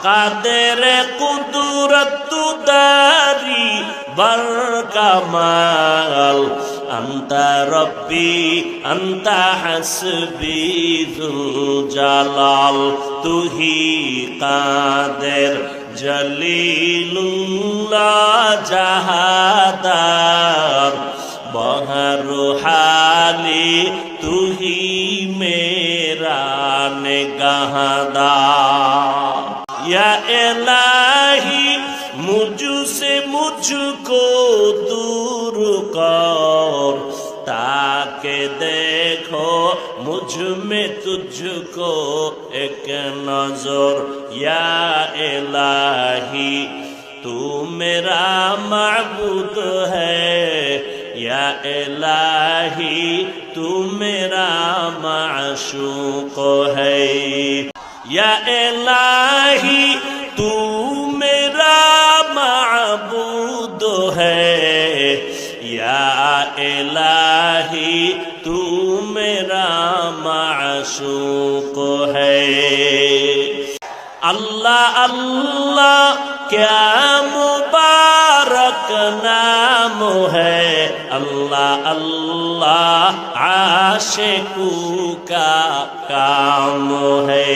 কাদের কুদরত দারি বার কামাল আন্তা রব্বি আন্তা হাসবি যুল জালাল তুহি কাদের জলিলুল্লাহ জাহাদার বহর হালি তুহি মেরা निगाहदार या इलाही मुझसे मुझको दूर कर ताके देखो मुझ में तुझको एक नजर या इलाही तू मेरा माबूद है या इलाही तू मेरा माशूक है या इलाही तू मेरा माबूद है या इलाही तू मेरा माशूक है अल्लाह अल्लाह क्या मुबारक नाम है अल्लाह अल्लाह आशिकू का काम है।